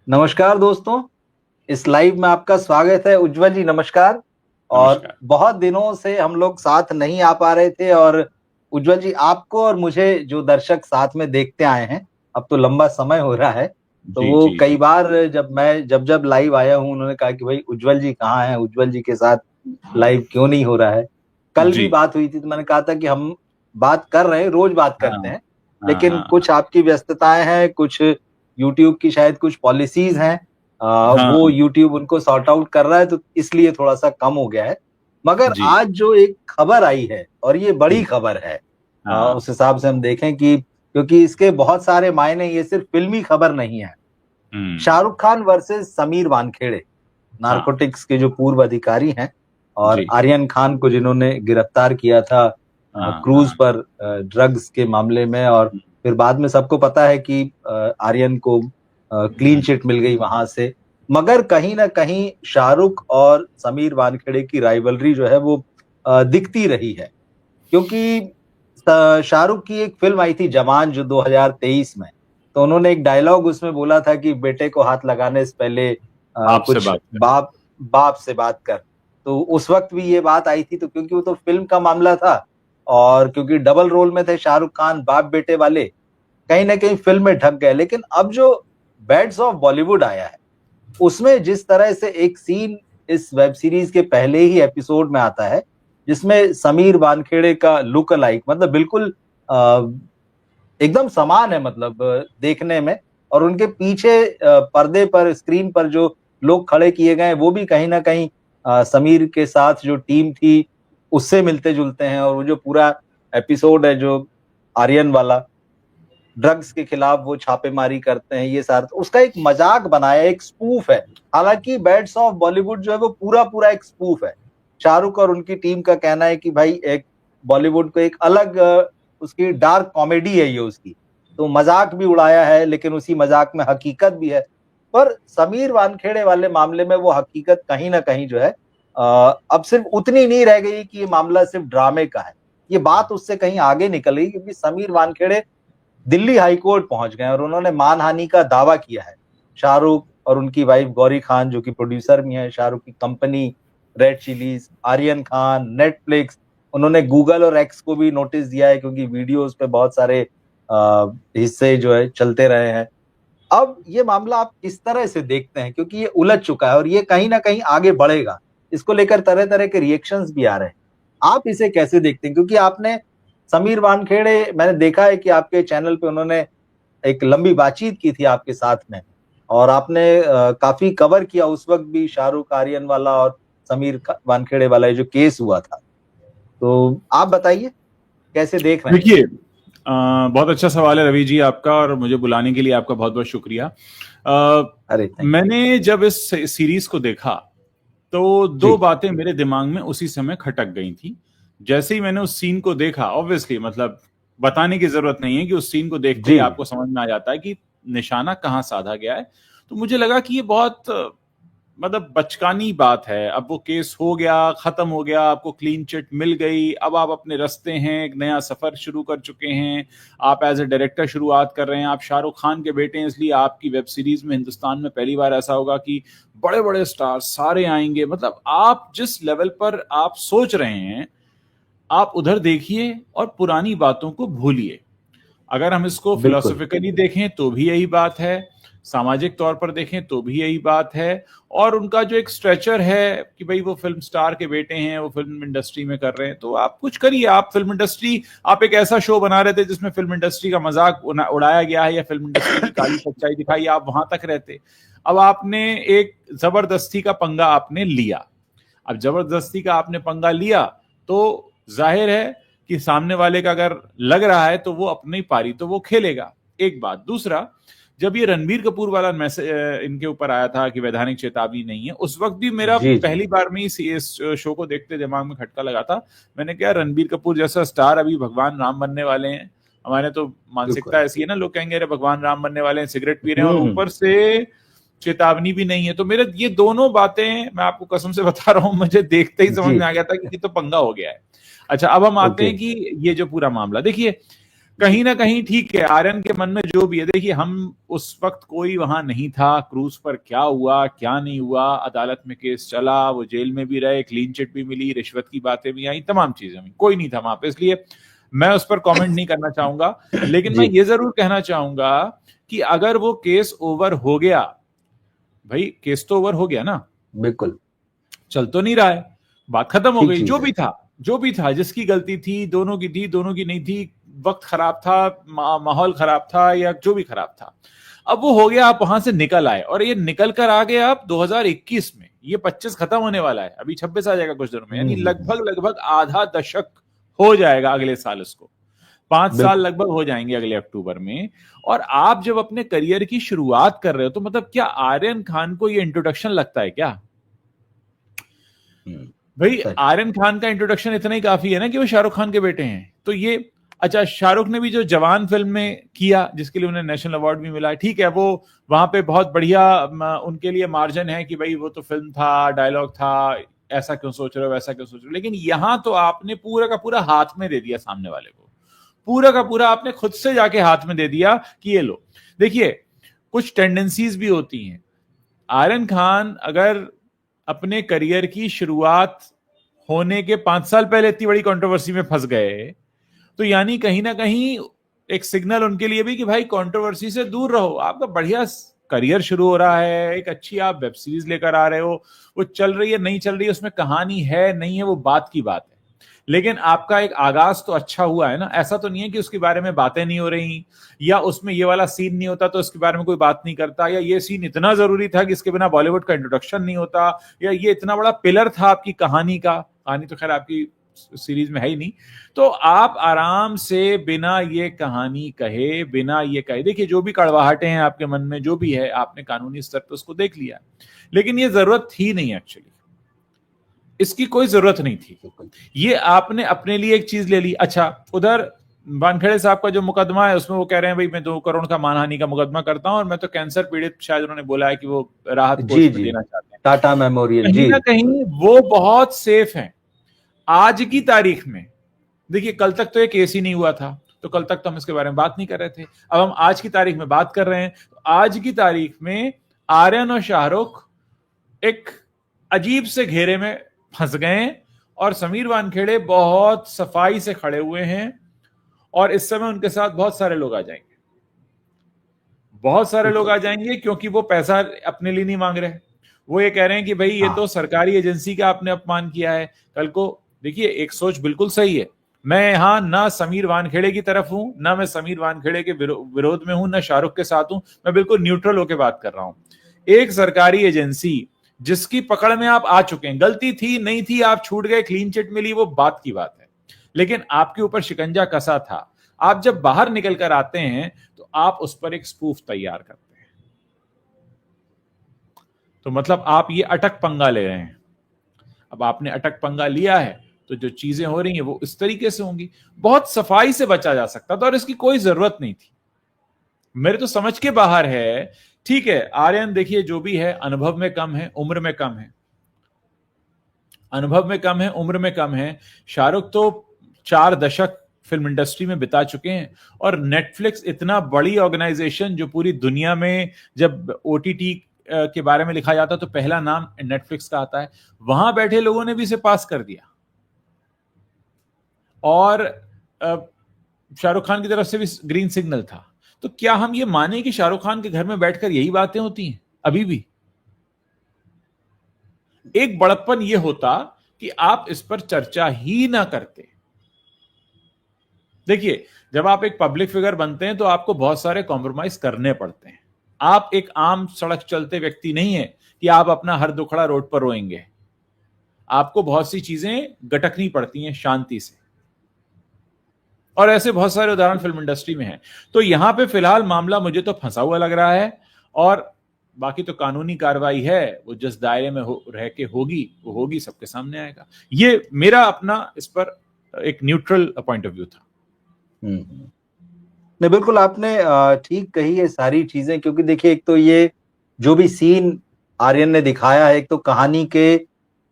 नमस्कार दोस्तों। इस लाइव में आपका स्वागत है। उज्जवल जी नमस्कार। और नमस्कार। बहुत दिनों से हम लोग साथ नहीं आ पा रहे थे और उज्जवल जी आपको और मुझे जो दर्शक साथ में देखते आए हैं, अब तो लंबा समय हो रहा है। तो जी, वो जी, कई जी। बार जब लाइव आया हूँ उन्होंने कहा कि भाई उज्जवल जी कहाँ हैं? उज्जवल जी के साथ लाइव क्यों नहीं हो रहा है? कल भी जी। बात हुई थी तो मैंने कहा था कि हम बात कर रहे हैं, रोज बात करते हाँ, हैं। हाँ, लेकिन हाँ, कुछ आपकी व्यस्तताएँ हैं, कुछ यूट्यूब की शायद कुछ पॉलिसीज़ हैं। हाँ, वो यूट्यूब उनको सॉर्ट आउट कर रहा है तो इसलिए थोड़ा-सा कम हो गया है। मगर जी, आज जो एक खबर आई है और ये बड़ी हुँ, खबर है, हाँ, उस हिसाब से हम देखें कि क्योंकि इसके बहुत सारे मायने, ये सिर्फ़ फ़िल्मी खबर नहीं है। हुँ, शाहरुख खान वर्सेस समीर वानखेड़े, हाँ, नारकोटिक्स के जो पूर्व अधिकारी हैं और जी, आर्यन खान को जिन्होंने गिरफ्तार किया था हाँ, क्रूज़ हाँ, पर ड्रग्स के मामले में, और हुँ, फिर बाद में सबको पता है कि आर्यन को क्लीन हुँ, चिट मिल गई वहाँ से। मगर कहीं न कहीं शाहरुख और समीर वानखेड़े की राइवलरी जो है वो दिखती रही है। क्योंकि शाहरुख की एक फ़िल्म आई थी जवान जो 2023 में, तो उन्होंने एक डायलॉग उसमें बोला था कि बेटे को हाथ लगाने से पहले आपसे कुछ बात करें। बाप से बात कर। तो उस वक़्त भी ये बात आई थी, तो क्योंकि वो तो फ़िल्म का मामला था और क्योंकि डबल रोल में थे शाहरुख खान बाप-बेटे वाले, कहीं न कहीं फ़िल्म में ढक गए। लेकिन अब जो बैड्स ऑफ बॉलीवुड आया है, उसमें जिस तरह से एक सीन इस वेब सीरीज़ के पहले ही एपिसोड में आता है, जिसमें समीर वानखेड़े का लुक अलाइक मतलब बिल्कुल अ, एकदम समान है, मतलब देखने में। और उनके पीछे पर्दे पर, स्क्रीन पर जो लोग खड़े किए गए हैं, वो भी कहीं न कहीं समीर के साथ जो टीम थी, उससे मिलते-जुलते हैं। और वो जो पूरा एपिसोड है जो आर्यन वाला, ड्रग्स के खिलाफ वो छापेमारी करते हैं, ये सारा तो उसका एक मज़ाक बनाया है, एक स्पूफ है। हालाँकि बैड्स ऑफ बॉलीवुड जो है वो पूरा-पूरा एक स्पूफ है। शाहरुख और उनकी टीम का कहना है कि भाई एक बॉलीवुड को एक अलग उसकी डार्क कॉमेडी है ये उसकी। तो मज़ाक भी उड़ाया है, लेकिन उसी मज़ाक में हकीकत भी है। पर समीर वानखेड़े वाले मामले में वो हकीकत कहीं न कहीं जो है अब सिर्फ़ उतनी नहीं रह गई कि ये मामला सिर्फ़ ड्रामे का है। ये बात उससे कहीं आगे निकल गई, क्योंकि समीर वानखेड़े दिल्ली हाई कोर्ट पहुँच गए और उन्होंने मानहानि का दावा किया है। शाहरुख और उनकी वाइफ गौरी खान जो कि प्रोड्यूसर भी हैं, शाहरुख की company Red Chillies, Aryan Khan, Netflix, उन्होंने गूगल और एक्स को भी नोटिस दिया है क्योंकि वीडियोज़ पे बहुत सारे हिस्से जो है चलते रहे हैं। अब ये मामला आप किस तरह से देखते हैं? क्योंकि ये उलझ चुका है और ये कहीं न कहीं आगे बढ़ेगा। इसको लेकर तरह-तरह के रिएक्शंस भी आ रहे हैं। आप इसे कैसे देखते हैं? क्योंकि आपने समीर वानखेड़े, मैंने देखा है कि आपके चैनल पे उन्होंने एक लंबी बातचीत की थी आपके साथ में और आपने काफ़ी कवर किया उस वक़्त भी शाहरुख, आर्यन वाला और समीर वानखेड़े वाला ये जो केस हुआ था। तो आप बताइए, कैसे देख रहे हैं इसे? देखिए, बहुत अच्छा सवाल है रवि जी आपका, और मुझे बुलाने के लिए आपका बहुत-बहुत शुक्रिया। अरे थैंक यू। मैंने जब इस सीरीज़ को देखा, तो 2 जी, बातें मेरे दिमाग में उसी समय खटक गई थी। जैसे ही मैंने उस सीन को देखा, ऑब्वियसली मतलब बताने की ज़रूरत नहीं है कि उस सीन को देखते ही जी, आपको समझ में आ जाता है कि निशाना कहाँ साधा गया है। तो मुझे लगा कि ये बहुत मतलब बचकानी बात है। अब वो केस हो गया, खत्म हो गया, आपको क्लीन चिट मिल गई, अब आप अपने रास्ते हैं, एक नया सफर शुरू कर चुके हैं, आप एज ए डायरेक्टर शुरुआत कर रहे हैं, आप शाहरुख खान के बेटे हैं, इसलिए आपकी वेब सीरीज में हिंदुस्तान में पहली बार ऐसा होगा कि बड़े बड़े स्टार सारे आएंगे। मतलब आप जिस लेवल पर आप सोच रहे हैं, आप उधर देखिए और पुरानी बातों को भूलिए। अगर हम इसको बिल्कुल, फिलोसॉफिकली देखें तो भी यही बात है, सामाजिक तौर पर देखें तो भी यही बात है, और उनका जो एक स्ट्रेचर है कि भाई वो फिल्म स्टार के बेटे हैं, वो फिल्म इंडस्ट्री में कर रहे हैं, तो आप कुछ करिए। आप फिल्म इंडस्ट्री, आप एक ऐसा शो बना रहे थे जिसमें फिल्म इंडस्ट्री का मजाक उड़ाया गया है या फिल्म इंडस्ट्री की काली सच्चाई दिखाई, आप वहां तक रहते। अब आपने एक जबरदस्ती का पंगा आपने लिया। अब जबरदस्ती का आपने पंगा लिया तो जाहिर है कि सामने वाले का अगर लग रहा है तो वो अपनी पारी तो वो खेलेगा। एक बात। दूसरा, जब ये रणबीर कपूर वाला मैसेज इनके ऊपर आया था कि वैधानिक चेतावनी नहीं है, उस वक्त भी मेरा जी, जी। पहली बार में इस शो को देखते दिमाग में खटका लगा था। मैंने कहा रणबीर कपूर जैसा स्टार अभी भगवान राम बनने वाले हैं, हमारे तो मानसिकता बिल्कुल। ऐसी है ना, लोग कहेंगे अरे भगवान राम बनने वाले हैं, सिगरेट पी रहे हैं, और हुँ, ऊपर से चेतावनी भी नहीं है। तो मेरे ये दोनों बातें, मैं आपको कसम से बता रहा हूं, मुझे देखते ही समझ जी, में आ गया था कि ये तो पंगा हो गया है। अच्छा, अब हम आते ओके। हैं कि ये जो पूरा मामला देखिए, कहीं ना कहीं ठीक है, आर्यन के मन में जो भी है, देखिए हम उस वक्त कोई वहां नहीं था, क्रूज पर क्या हुआ क्या नहीं हुआ, अदालत में केस चला, वो जेल में भी रहे, क्लीन चिट भी मिली, रिश्वत की बातें भी आई, तमाम चीजें हुई, कोई नहीं था वहां पे, इसलिए मैं उस पर कमेंट नहीं करना चाहूंगा। लेकिन मैं ये जरूर कहना चाहूंगा कि अगर वो केस ओवर हो गया, भाई केस तो ओवर हो गया ना, बिल्कुल, चल तो नहीं रहा है, बात खत्म हो ठीक गई, चीज है। जो भी था, जिसकी गलती थी, दोनों की थी, दोनों की नहीं थी, वक्त खराब था, माहौल खराब था, या जो भी खराब था, अब वो हो गया, आप वहां से निकल आए, और ये निकल कर आ गए आप 2021 में, ये 25 खत्म होने वाला है, अभी 26 आ जाएगा कुछ दिनों में, यानी लगभग लगभग आधा दशक हो जाएगा अगले साल, उसको 5 साल बिल्कुल। लगभग हो जाएंगे अगले अक्टूबर में। और आप जब अपने करियर की शुरुआत कर रहे हो, तो मतलब क्या आर्यन खान को ये इंट्रोडक्शन लगता है क्या? भाई सच। आर्यन खान का इंट्रोडक्शन इतना ही काफी है ना कि वो शाहरुख खान के बेटे हैं, तो ये अच्छा, शाहरुख ने भी जो जवान फिल्म में किया, जिसके लिए उन्हें नेशनल अवार्ड भी मिला है, ठीक है, वो वहां पे बहुत बढ़िया उनके लिए मार्जिन है कि भाई वो तो फिल्म था, डायलॉग था, ऐसा क्यों सोच रहे हो, वैसा क्यों सोच रहे हो, लेकिन यहां तो आपने पूरा का पूरा हाथ में दे दिया सामने वाले को, पूरा का पूरा आपने खुद से जाके हाथ में दे दिया कि ये लो। देखिए कुछ टेंडेंसीज भी होती हैं, आर्यन खान अगर अपने करियर की शुरुआत होने के 5 साल पहले इतनी बड़ी कंट्रोवर्सी में फंस गए, तो यानी कहीं ना कहीं एक सिग्नल उनके लिए भी कि भाई कंट्रोवर्सी से दूर रहो, आपका बढ़िया करियर शुरू हो रहा है, एक अच्छी आप वेब सीरीज लेकर आ रहे हो, वो चल रही है नहीं चल रही है, उसमें कहानी है नहीं है, वो बात की बात है, लेकिन आपका एक आगाज तो अच्छा हुआ है ना, ऐसा तो नहीं है कि उसके बारे में बातें नहीं हो रही, या उसमें ये वाला सीन नहीं होता तो उसके बारे में कोई बात नहीं करता, या ये सीन इतना जरूरी था कि इसके बिना बॉलीवुड का इंट्रोडक्शन नहीं होता, या ये इतना बड़ा पिलर था आपकी कहानी का, कहानी तो खैर आपकी सीरीज में है ही नहीं, तो आप आराम से बिना ये कहानी कहे, बिना ये कहे, देखिए जो भी कड़वाहटें हैं आपके मन में, जो भी है, आपने कानूनी स्तर पर उसको देख लिया, लेकिन ये जरूरत थी नहीं, एक्चुअली इसकी कोई जरूरत नहीं थी, ये आपने अपने लिए एक चीज ले ली। अच्छा, उधर वानखेड़े साहब का जो मुकदमा है, उसमें वो कह रहे हैं भाई मैं 2 करोड़ का मानहानि का मुकदमा करता हूं, और मैं तो कैंसर पीड़ित, शायद उन्होंने बोला है कि वो राहत जी कोष में जी, देना चाहते हैं, टाटा मेमोरियल कहीं जी। ना कहीं वो बहुत सेफ है आज की तारीख में। देखिए कल तक तो ये केस ही नहीं हुआ था, तो कल तक तो हम इसके बारे में बात नहीं कर रहे थे, अब हम आज की तारीख में बात कर रहे हैं, तो आज की तारीख में आर्यन और शाहरुख एक अजीब से घेरे में फंस गए, और समीर वानखेड़े बहुत सफाई से खड़े हुए हैं, और इस समय उनके साथ बहुत सारे लोग आ जाएंगे, बहुत सारे लोग आ जाएंगे, क्योंकि वो पैसा अपने लिए नहीं मांग रहे, वो ये कह रहे हैं कि भाई ये तो सरकारी एजेंसी का आपने अपमान किया है। कल को देखिए एक सोच बिल्कुल सही है, मैं यहां ना समीर वानखेड़े की तरफ हूं, ना मैं समीर वानखेड़े के विरोध में हूं, ना शाहरुख के साथ हूं, मैं बिल्कुल न्यूट्रल होकर बात कर रहा हूं। एक सरकारी एजेंसी जिसकी पकड़ में आप आ चुके हैं, गलती थी नहीं थी, आप छूट गए, क्लीन चिट मिली, वो बात की बात है, लेकिन आपके ऊपर शिकंजा कसा था, आप जब बाहर निकल कर आते हैं तो आप उस पर एक स्पूफ तैयार करते हैं, तो मतलब आप ये अटक पंगा ले रहे हैं। अब आपने अटक पंगा लिया है, तो जो चीजें हो रही हैं वो इस तरीके से होंगी, बहुत सफाई से बचा जा सकता था, और इसकी कोई जरूरत नहीं थी, मेरे तो समझ के बाहर है। ठीक है, आर्यन देखिए जो भी है, अनुभव में कम है, उम्र में कम है, अनुभव में कम है, उम्र में कम है, शाहरुख तो 4 दशक फिल्म इंडस्ट्री में बिता चुके हैं, और नेटफ्लिक्स इतना बड़ी ऑर्गेनाइजेशन जो पूरी दुनिया में, जब ओटीटी के बारे में लिखा जाता है तो पहला नाम नेटफ्लिक्स का आता है, वहां बैठे लोगों ने भी इसे पास कर दिया, और शाहरुख खान की तरफ से भी ग्रीन सिग्नल था, तो क्या हम ये माने कि शाहरुख खान के घर में बैठकर यही बातें होती हैं अभी भी? एक बड़प्पन ये होता कि आप इस पर चर्चा ही ना करते। देखिए जब आप एक पब्लिक फिगर बनते हैं तो आपको बहुत सारे कॉम्प्रोमाइज करने पड़ते हैं, आप एक आम सड़क चलते व्यक्ति नहीं है कि आप अपना हर दुखड़ा रोड पर रोएंगे, आपको बहुत सी चीजें गटकनी पड़ती हैं शांति से, और ऐसे बहुत सारे उदाहरण फिल्म इंडस्ट्री में हैं। तो यहां पे फिलहाल मामला मुझे तो फंसा हुआ लग रहा है, और बाकी तो कानूनी कार्रवाई है, वो जिस दायरे में रह के होगी वो होगी, सबके सामने आएगा। ये मेरा अपना इस पर एक न्यूट्रल पॉइंट ऑफ व्यू था। नहीं, बिल्कुल आपने ठीक कही है सारी चीजें, क्योंकि देखिए एक तो ये जो भी सीन आर्यन ने दिखाया है, एक तो कहानी के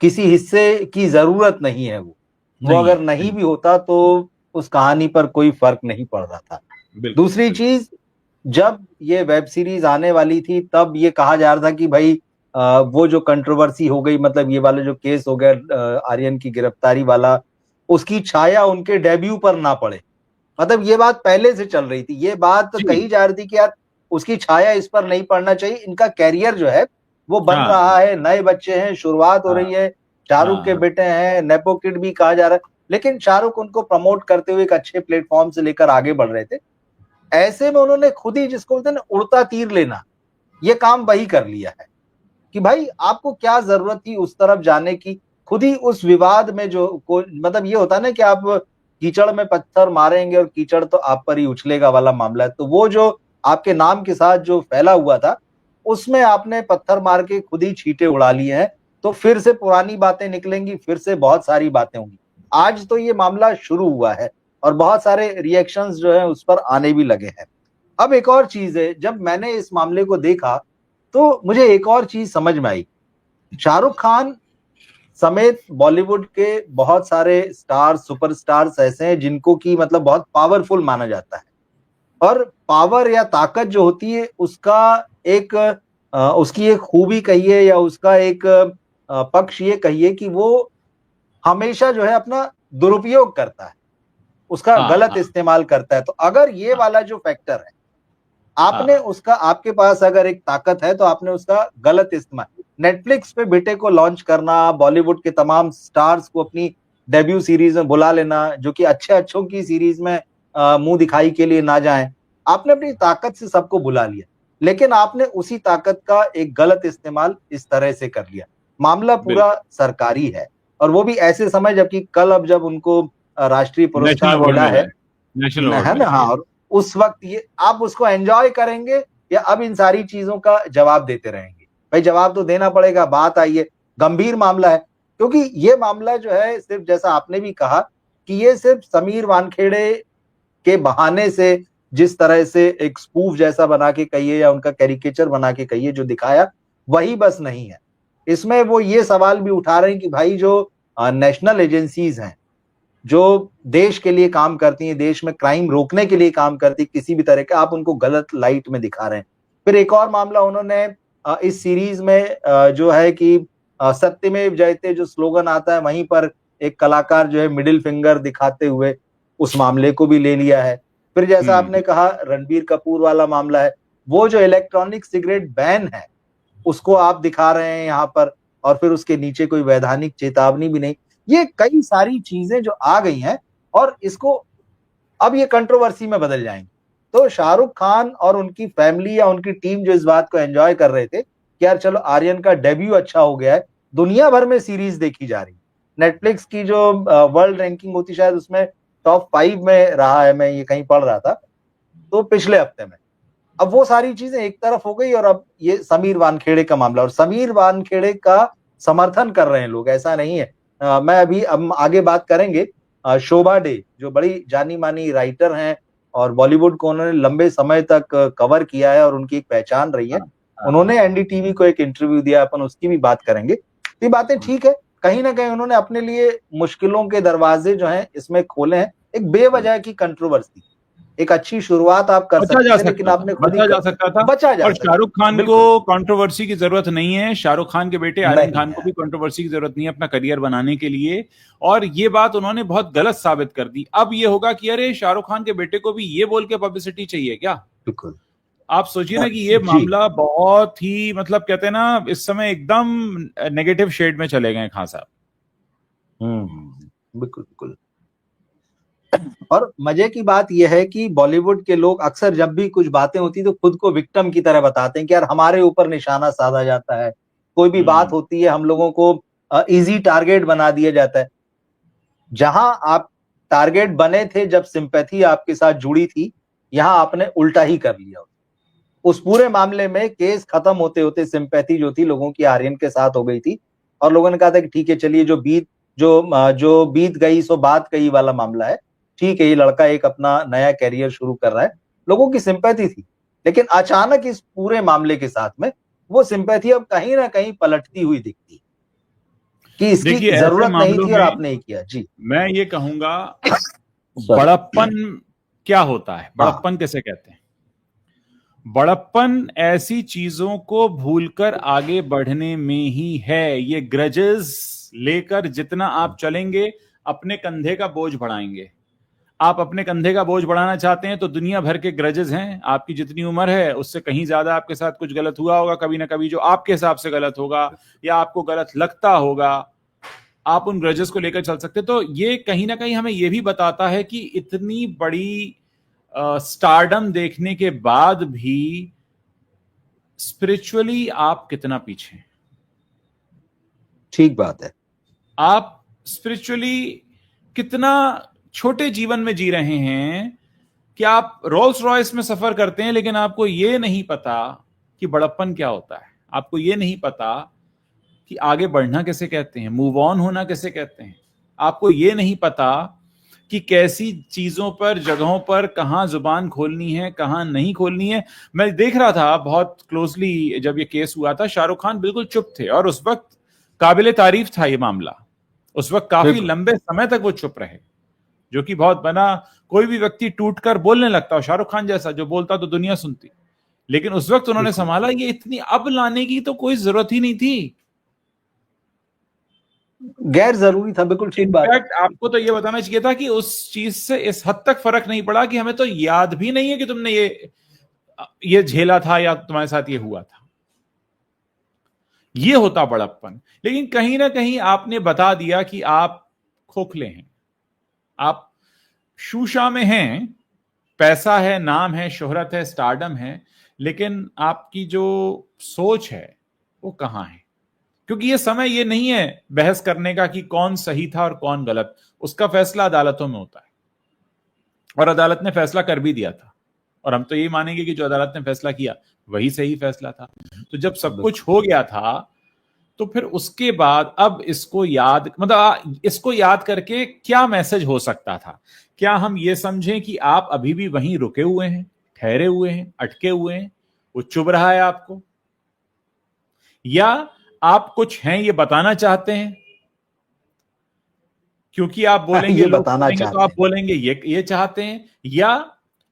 किसी हिस्से की जरूरत नहीं है, वो अगर नहीं भी होता तो उस कहानी पर कोई फर्क नहीं पड़ रहा था। दूसरी चीज, जब ये वेब सीरीज आने वाली थी तब ये कहा जा रहा था कि भाई वो जो कंट्रोवर्सी हो गई, मतलब ये वाला जो केस हो गया आर्यन की गिरफ्तारी वाला, उसकी छाया उनके डेब्यू पर ना पड़े। मतलब ये बात पहले से चल रही थी, ये बात कही जा रही थी कि यार उसकी छाया इस पर नहीं पड़ना चाहिए, इनका कैरियर जो है वो बन रहा है, नए बच्चे हैं, शुरुआत हो रही है, शाहरुख के बेटे हैं, नेपो किड भी कहा जा रहा है, लेकिन शाहरुख उनको प्रमोट करते हुए एक अच्छे प्लेटफॉर्म से लेकर आगे बढ़ रहे थे। ऐसे में उन्होंने खुद ही, जिसको बोलते हैं ना उड़ता तीर लेना, ये काम वही कर लिया है कि भाई आपको क्या जरूरत थी उस तरफ जाने की। खुद ही उस विवाद में जो मतलब ये होता है ना कि आप कीचड़ में पत्थर मारेंगे और कीचड़ तो आप पर ही उछलेगा वाला मामला है, तो वो जो आपके नाम के साथ जो फैला हुआ था उसमें आपने पत्थर मार के खुद ही छींटे उड़ा लिए हैं। तो फिर से पुरानी बातें निकलेंगी, फिर से बहुत सारी बातें होंगी। आज तो ये मामला शुरू हुआ है और बहुत सारे रिएक्शंस जो है उस पर आने भी लगे हैं। अब एक और चीज है, जब मैंने इस मामले को देखा तो मुझे एक और चीज समझ में आई। शाहरुख खान समेत बॉलीवुड के बहुत सारे स्टार्स, सुपरस्टार्स ऐसे हैं जिनको की मतलब बहुत पावरफुल माना जाता है, और पावर या ताकत जो होती है उसका एक उसकी एक खूबी कहिए या उसका एक पक्ष ये कहिए कि वो हमेशा जो है अपना दुरुपयोग करता है, उसका गलत इस्तेमाल करता है। तो अगर ये वाला जो फैक्टर है, आपने उसका, आपके पास अगर एक ताकत है तो आपने उसका गलत इस्तेमाल, नेटफ्लिक्स पे बेटे को लॉन्च करना, बॉलीवुड के तमाम स्टार्स को अपनी डेब्यू सीरीज में बुला लेना, जो कि अच्छों की सीरीज में मुंह दिखाई के लिए ना जाएं, आपने अपनी ताकत से सबको बुला लिया, लेकिन आपने उसी ताकत का एक गलत इस्तेमाल इस तरह से कर लिया। मामला पूरा सरकारी है, और वो भी ऐसे समय जबकि कल अब जब उनको राष्ट्रीय पुरस्कार मिला है ना, हाँ, और उस वक्त ये आप उसको एंजॉय करेंगे या अब इन सारी चीजों का जवाब देते रहेंगे? भाई जवाब तो देना पड़ेगा। बात आई है, गंभीर मामला है, क्योंकि ये मामला जो है सिर्फ, जैसा आपने भी कहा कि ये सिर्फ समीर वानखेड़े के बहाने से, जिस तरह से एक स्पूफ जैसा बना के कहिए या उनका कैरिकेचर बना के कहिए जो दिखाया, वही बस नहीं है। इसमें वो ये सवाल भी उठा रहे हैं कि भाई जो नेशनल एजेंसीज हैं, जो देश के लिए काम करती हैं, देश में क्राइम रोकने के लिए काम करती है, किसी भी तरह का, आप उनको गलत लाइट में दिखा रहे हैं। फिर एक और मामला उन्होंने इस सीरीज में जो है कि सत्यमेव जयते जो स्लोगन आता है, वहीं पर एक कलाकार जो है मिडिल फिंगर दिखाते हुए उस मामले को भी ले लिया है। फिर जैसा आपने कहा रणबीर कपूर वाला मामला है, वो जो इलेक्ट्रॉनिक सिगरेट बैन है उसको आप दिखा रहे हैं यहाँ पर, और फिर उसके नीचे कोई वैधानिक चेतावनी भी नहीं। ये कई सारी चीजें जो आ गई हैं और इसको अब ये कंट्रोवर्सी में बदल जाएंगे। तो शाहरुख खान और उनकी फैमिली या उनकी टीम जो इस बात को एंजॉय कर रहे थे कि यार चलो आर्यन का डेब्यू अच्छा हो गया है, दुनिया भर में सीरीज देखी जा रही है, नेटफ्लिक्स की जो वर्ल्ड रैंकिंग होती शायद उसमें टॉप 5 में रहा है, मैं ये कहीं पढ़ रहा था तो पिछले हफ्ते में। अब वो सारी चीजें एक तरफ हो गई और अब ये समीर वानखेड़े का मामला, और समीर वानखेड़े का समर्थन कर रहे हैं लोग, ऐसा नहीं है। मैं अभी हम आगे बात करेंगे। शोभा डे जो बड़ी जानी मानी राइटर हैं और बॉलीवुड को उन्होंने लंबे समय तक कवर किया है और उनकी एक पहचान रही है, उन्होंने एनडीटीवी को एक इंटरव्यू दिया, अपन उसकी भी बात करेंगे। ये बातें ठीक है, कहीं ना कहीं उन्होंने अपने लिए मुश्किलों के दरवाजे जो हैं इसमें खोले हैं। एक बेवजह की कंट्रोवर्सी, एक अच्छी शुरुआत आप कर सकते थे, लेकिन आपने खुद ही बचा जा सकता था। और शाहरुख खान को कंट्रोवर्सी की जरूरत नहीं है, शाहरुख खान के बेटे आर्यन खान को भी कंट्रोवर्सी की जरूरत नहीं है अपना करियर बनाने के लिए, और ये बात उन्होंने बहुत गलत साबित कर दी। अब ये होगा कि अरे शाहरुख खान के बेटे को भी ये बोल के पब्लिसिटी चाहिए क्या? बिल्कुल। आप सोचिए ना कि ये मामला बहुत ही, मतलब कहते हैं ना, इस समय एकदम नेगेटिव शेड में चले गए खान साहब। बिल्कुल बिल्कुल। और मजे की बात यह है कि बॉलीवुड के लोग अक्सर जब भी कुछ बातें होती तो खुद को विक्टिम की तरह बताते हैं कि यार हमारे ऊपर निशाना साधा जाता है, कोई भी बात होती है हम लोगों को इजी टारगेट बना दिया जाता है। जहां आप टारगेट बने थे जब सिंपैथी आपके साथ जुड़ी थी, यहां आपने उल्टा ही कर लिया। उस पूरे मामले में केस खत्म होते होते सिंपैथी जो थी लोगों की आर्यन के साथ हो गई थी, और लोगों ने कहा था कि ठीक है चलिए, जो बीत गई सो बात कही वाला मामला है, ठीक है, ये लड़का एक अपना नया कैरियर शुरू कर रहा है, लोगों की सिंपैथी थी। लेकिन अचानक इस पूरे मामले के साथ में वो सिंपैथी अब कहीं ना कहीं पलटती हुई दिखती कि इसकी जरूरत नहीं थी और आपने ही किया। जी, मैं ये कहूंगा बड़प्पन क्या होता है, बड़प्पन किसे कहते हैं? बड़प्पन ऐसी चीजों को भूलकर आगे बढ़ने में ही है। ये ग्रजेस लेकर जितना आप चलेंगे अपने कंधे का बोझ बढ़ाएंगे। आप अपने कंधे का बोझ बढ़ाना चाहते हैं तो दुनिया भर के ग्रजेस हैं। आपकी जितनी उम्र है उससे कहीं ज्यादा आपके साथ कुछ गलत हुआ होगा कभी ना कभी, जो आपके हिसाब से गलत होगा या आपको गलत लगता होगा। आप उन ग्रजेस को लेकर चल सकते। तो ये कहीं ना कहीं हमें ये भी बताता है कि इतनी बड़ी स्टारडम देखने के बाद भी स्पिरिचुअली आप कितना पीछे हैं। ठीक बात है। आप स्पिरिचुअली कितना छोटे जीवन में जी रहे हैं कि आप रोल्स रॉयस में सफर करते हैं लेकिन आपको यह नहीं पता कि बड़प्पन क्या होता है। आपको यह नहीं पता कि आगे बढ़ना कैसे कहते हैं, मूव ऑन होना कैसे कहते हैं। आपको यह नहीं पता कि कैसी चीजों पर, जगहों पर कहां जुबान खोलनी है, कहां नहीं खोलनी है। मैं देख रहा था बहुत क्लोजली जब ये केस हुआ था, शाहरुख खान बिल्कुल चुप थे और उस वक्त काबिले तारीफ था ये मामला। उस वक्त काफी लंबे समय तक वो चुप रहे, जो कि बहुत बना। कोई भी व्यक्ति टूटकर बोलने लगता हो, शाहरुख खान जैसा जो बोलता तो दुनिया सुनती, लेकिन उस वक्त उन्होंने संभाला। ये इतनी अब लाने की तो कोई जरूरत ही नहीं थी, गैर जरूरी था। बिल्कुल ठीक बात है। आपको तो ये बताना चाहिए था कि उस चीज से इस हद तक फर्क नहीं पड़ा कि हमें तो याद भी नहीं है कि तुमने ये झेला था या तुम्हारे साथ ये हुआ था। ये होता बड़प्पन। लेकिन कहीं ना कहीं आपने बता दिया कि आप खोखले हैं, आप शूशा में हैं, पैसा है, नाम है, शोहरत है, स्टारडम है, लेकिन आपकी जो सोच है वो कहां है। क्योंकि ये समय ये नहीं है बहस करने का कि कौन सही था और कौन गलत। उसका फैसला अदालतों में होता है और अदालत ने फैसला कर भी दिया था और हम तो यही मानेंगे कि जो अदालत ने फैसला किया वही सही फैसला था। तो जब सब कुछ हो गया था तो फिर उसके बाद अब इसको याद करके क्या मैसेज हो सकता था? क्या हम ये समझें कि आप अभी भी वहीं रुके हुए हैं, ठहरे हुए हैं, अटके हुए हैं, वो चुभ रहा है आपको, या आप कुछ हैं ये बताना चाहते हैं? क्योंकि आप बोलेंगे, लोग बोलेंगे तो आप बोलेंगे ये चाहते हैं, या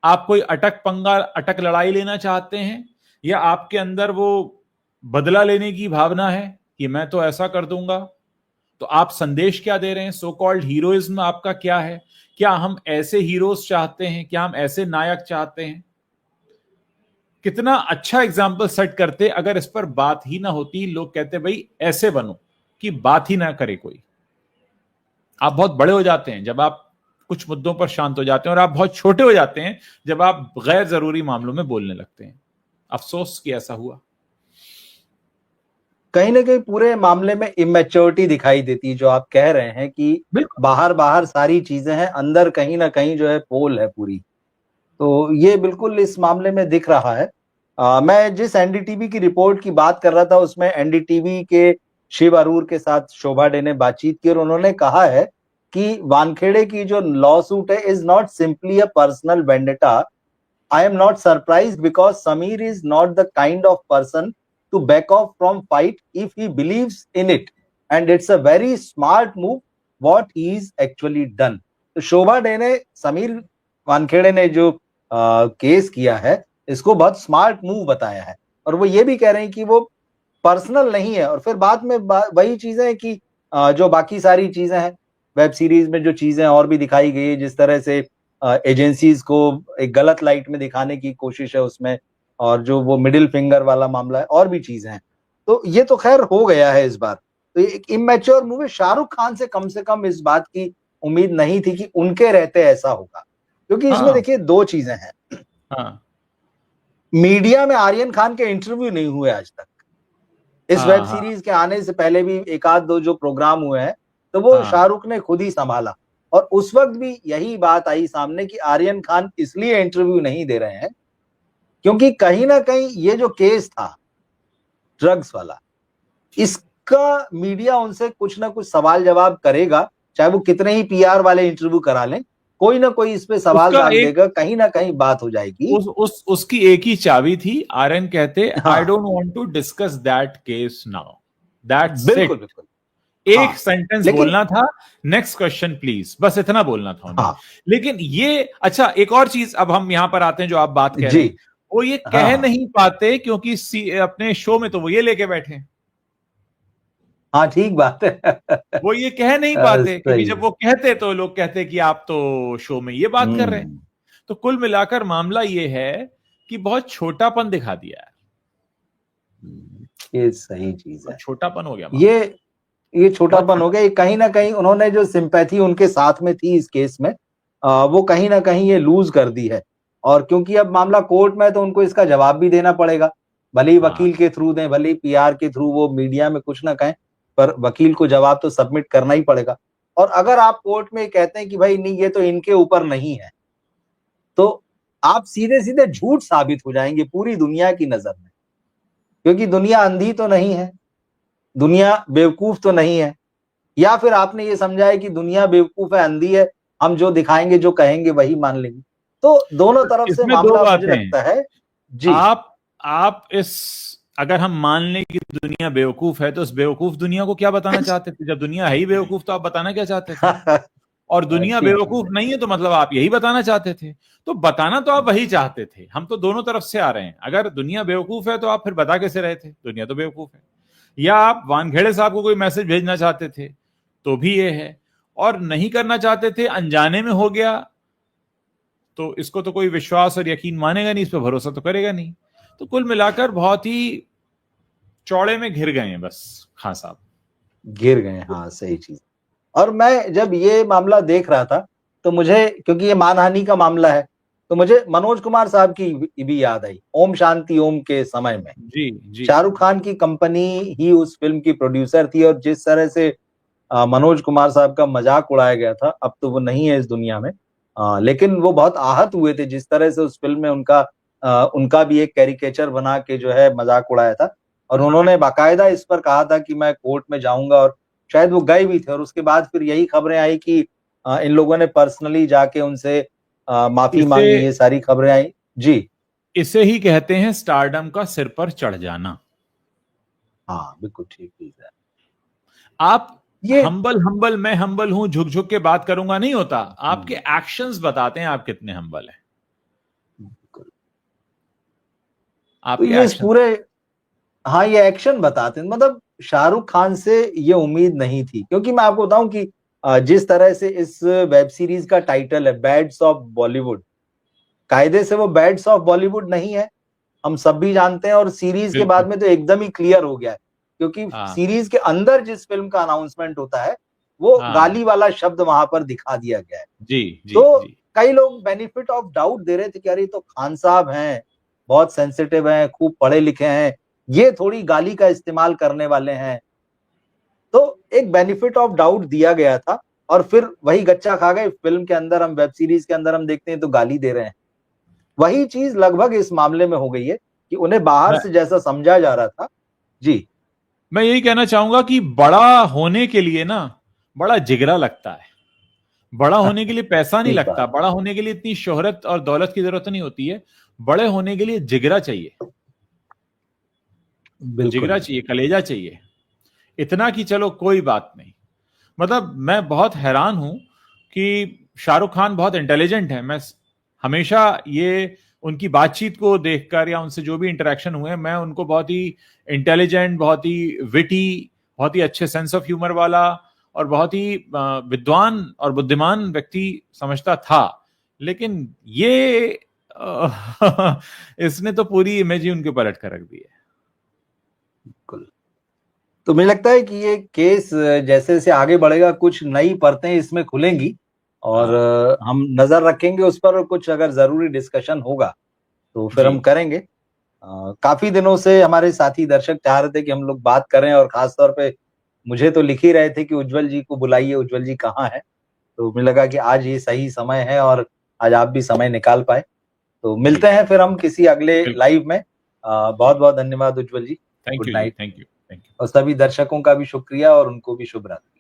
आप कोई अटक लड़ाई लेना चाहते हैं, या आपके अंदर वो बदला लेने की भावना है कि मैं तो ऐसा कर दूंगा। तो आप संदेश क्या दे रहे हैं? सो कॉल्ड हीरोइज्म आपका क्या है? क्या हम ऐसे हीरोज चाहते हैं? क्या हम ऐसे नायक चाहते हैं? कितना अच्छा एग्जाम्पल सेट करते अगर इस पर बात ही ना होती। लोग कहते भाई ऐसे बनो कि बात ही ना करे कोई। आप बहुत बड़े हो जाते हैं जब आप कुछ मुद्दों पर शांत हो जाते हैं, और आप बहुत छोटे हो जाते हैं जब आप गैर जरूरी मामलों में बोलने लगते हैं। अफसोस कि ऐसा हुआ। कहीं ना कहीं पूरे मामले में इमेच्योरिटी दिखाई देती, जो आप कह रहे हैं कि बाहर सारी चीजें हैं, अंदर कहीं ना कहीं जो है पोल है पूरी। तो ये बिल्कुल इस मामले में दिख रहा है। मैं जिस एनडीटीवी की रिपोर्ट की बात कर रहा था उसमें एनडीटीवी के शिव अरूर के साथ शोभा डे ने बातचीत की और उन्होंने कहा है कि वानखेड़े की जो लॉ सूट है is not simply a personal vendetta. I am not surprised because Sameer is not the kind of person to back off from fight if he believes in it, and it's a very smart move what he's actually done. तो शोभा day ने समीर वानखेड़े ने जो case किया है इसको बहुत smart move बताया है, और वो ये भी कह रहे हैं कि वो पर्सनल नहीं है। और फिर बाद में वही चीजें हैं कि जो बाकी सारी चीजें हैं वेब सीरीज में, जो चीजें और भी दिखाई गई, जिस तरह से एजेंसीज को एक गलत लाइट में दिखाने की कोशिश है उसमें, और जो वो मिडिल फिंगर वाला मामला है, और भी चीजें हैं। तो ये तो खैर हो गया है इस बार। तो एक इमेच्योर मूव है। शाहरुख खान से कम इस बात की उम्मीद नहीं थी कि उनके रहते ऐसा होगा, क्योंकि इसमें देखिए दो चीजें हैं। मीडिया में आर्यन खान के इंटरव्यू नहीं हुए आज तक। इस वेब सीरीज के आने से पहले भी एक आध दो जो प्रोग्राम हुए हैं तो वो शाहरुख ने खुद ही संभाला, और उस वक्त भी यही बात आई सामने कि आर्यन खान इसलिए इंटरव्यू नहीं दे रहे हैं क्योंकि कहीं ना कहीं ये जो केस था ड्रग्स वाला, इसका मीडिया उनसे कुछ ना कुछ सवाल जवाब करेगा, चाहे वो कितने ही पीआर वाले इंटरव्यू करा लें, कोई ना कोई इस पे सवाल डाल देगा, कहीं ना कहीं बात हो जाएगी। उसकी एक ही चाबी थी। आर्यन कहते I don't want to discuss that case now, that's it. एक सेंटेंस बोलना था, नेक्स्ट क्वेश्चन प्लीज, बस इतना बोलना था उन्हें। लेकिन ये अच्छा, एक और चीज अब हम यहां पर आते हैं, जो आप बात कह रहे हैं, वो ये कह नहीं पाते क्योंकि अपने शो में तो वो ये लेके बैठे हैं। हाँ, ठीक बात है। वो ये कह नहीं पाते क्योंकि जब वो कहते तो लोग कहते कि आप तो शो में ये बात कर रहे हैं। तो कुल मिलाकर मामला ये है कि बहुत छोटापन दिखा दिया है। ये सही चीज है, छोटापन हो गया। ये छोटापन हो गया। ये कहीं ना कहीं उन्होंने जो सिंपैथी उनके साथ में थी इस केस में, वो कहीं ना कहीं ये लूज कर दी है। और क्योंकि अब मामला कोर्ट में है तो उनको इसका जवाब भी देना पड़ेगा, भले ही वकील के थ्रू दें, भले ही पीआर के थ्रू वो मीडिया में कुछ ना कहें, पर वकील को जवाब तो सबमिट करना ही पड़ेगा। और अगर आप कोर्ट में कहते हैं कि भाई नहीं, ये तो इनके ऊपर नहीं है, तो आप सीधे सीधे झूठ साबित हो जाएंगे पूरी दुनिया की नजर में। क्योंकि दुनिया अंधी तो नहीं है, दुनिया बेवकूफ तो नहीं है, या फिर आपने ये समझा है कि दुनिया बेवकूफ है, अंधी है, हम जो दिखाएंगे जो कहेंगे वही मान लेंगे। तो दोनों तरफ से मामला मुझे लगता है। जी, आप इस, अगर हम मान लें कि दुनिया बेवकूफ है, तो उस बेवकूफ दुनिया को क्या बताना चाहते थे? जब दुनिया है ही बेवकूफ तो आप बताना क्या चाहते थे? और दुनिया बेवकूफ नहीं है तो मतलब आप यही बताना चाहते थे। तो बताना तो आप वही चाहते थे। हम तो दोनों तरफ से आ रहे हैं। अगर दुनिया बेवकूफ है तो आप फिर बता कैसे रहे थे दुनिया तो बेवकूफ है? या आप वानखेड़े साहब को कोई मैसेज भेजना चाहते थे तो भी ये है, और नहीं करना चाहते थे, अनजाने में हो गया, तो इसको तो कोई विश्वास और यकीन मानेगा नहीं, इस पर भरोसा तो करेगा नहीं। तो कुल मिलाकर बहुत ही चौड़े में घिर गए हैं बस खान साहब, घिर गए। हाँ, सही चीज। और मैं जब ये मामला देख रहा था तो मुझे, क्योंकि ये मानहानि का मामला है, तो मुझे मनोज कुमार साहब की भी याद आई। ओम शांति ओम के समय में जी शाहरुख खान की कंपनी ही उस फिल्म की प्रोड्यूसर थी, और जिस तरह से मनोज कुमार साहब का मजाक उड़ाया गया था, अब तो वो नहीं है इस दुनिया में, लेकिन वो बहुत आहत हुए थे जिस तरह से उस फिल्म में उनका भी एक कैरिकेचर बना के जो है मजाक उड़ाया था। और उन्होंने बाकायदा इस पर कहा था कि मैं कोर्ट में जाऊंगा, और शायद वो गए भी थे। और उसके बाद फिर यही खबरें आई कि इन लोगों ने पर्सनली जाके उनसे माफी मांगी, ये सारी खबरें आई। जी, इसे ही कहते हैं स्टारडम का सिर पर चढ़ जाना। हाँ, बिल्कुल ठीक चीज है। आप ये हम्बल मैं हम्बल हूं, झुक झुक के बात करूंगा नहीं होता। आपके एक्शंस बताते हैं आप कितने हम्बल हैं। तो ये पूरे, हाँ, ये एक्शन बताते हैं। मतलब शाहरुख खान से ये उम्मीद नहीं थी, क्योंकि मैं आपको बताऊं कि जिस तरह से इस वेब सीरीज का टाइटल है बैड्स ऑफ बॉलीवुड, कायदे से वो बैड्स ऑफ बॉलीवुड नहीं है, हम सब भी जानते हैं। और सीरीज के बाद में तो एकदम ही क्लियर हो गया है, क्योंकि सीरीज के अंदर जिस फिल्म का अनाउंसमेंट होता है वो गाली वाला शब्द वहां पर दिखा दिया गया है। तो कई लोग बेनिफिट ऑफ डाउट दे रहे थे कि अरे तो खान साहब हैं, बहुत सेंसिटिव हैं, खूब पढ़े लिखे हैं, ये थोड़ी गाली का इस्तेमाल करने वाले हैं। तो एक बेनिफिट ऑफ डाउट दिया गया था, और फिर वही गच्चा खा गए। फिल्म के अंदर हम, वेब सीरीज के अंदर हम देखते हैं तो गाली दे रहे हैं। वही चीज लगभग इस मामले में हो गई है कि उन्हें बाहर से जैसा समझा जा रहा था। जी, मैं यही कहना चाहूंगा कि बड़ा होने के लिए ना बड़ा जिगरा लगता है। बड़ा होने के लिए पैसा नहीं लगता, बड़ा होने के लिए इतनी शोहरत और दौलत की जरूरत नहीं होती है। बड़े होने के लिए जिगरा चाहिए, जिगरा चाहिए, कलेजा चाहिए। इतना कि चलो कोई बात नहीं। मतलब मैं बहुत हैरान हूं कि शाहरुख खान बहुत इंटेलिजेंट है। मैं हमेशा ये उनकी बातचीत को देखकर या उनसे जो भी इंटरेक्शन हुए, मैं उनको बहुत ही इंटेलिजेंट, बहुत ही विटी, बहुत ही अच्छे सेंस ऑफ ह्यूमर वाला और बहुत ही विद्वान और बुद्धिमान व्यक्ति समझता था। लेकिन ये इसने तो पूरी इमेज ही उनके पलट कर रख दी है। बिल्कुल। तो मुझे लगता है कि ये केस जैसे जैसे आगे बढ़ेगा कुछ नई परतें इसमें खुलेंगी, और हम नजर रखेंगे उस पर, और कुछ अगर जरूरी डिस्कशन होगा तो फिर हम करेंगे। काफी दिनों से हमारे साथी दर्शक चाह रहे थे कि हम लोग बात करें, और खासतौर पे मुझे तो लिख ही रहे थे कि उज्जवल जी को बुलाइए, उज्जवल जी कहाँ है। तो मुझे लगा कि आज ये सही समय है, और आज आप भी समय निकाल पाए। तो मिलते हैं फिर हम किसी अगले लाइव में। बहुत बहुत धन्यवाद Ujjwal ji. Good night. Thank you. और सभी दर्शकों का भी शुक्रिया, और उनको भी शुभ रात्रि।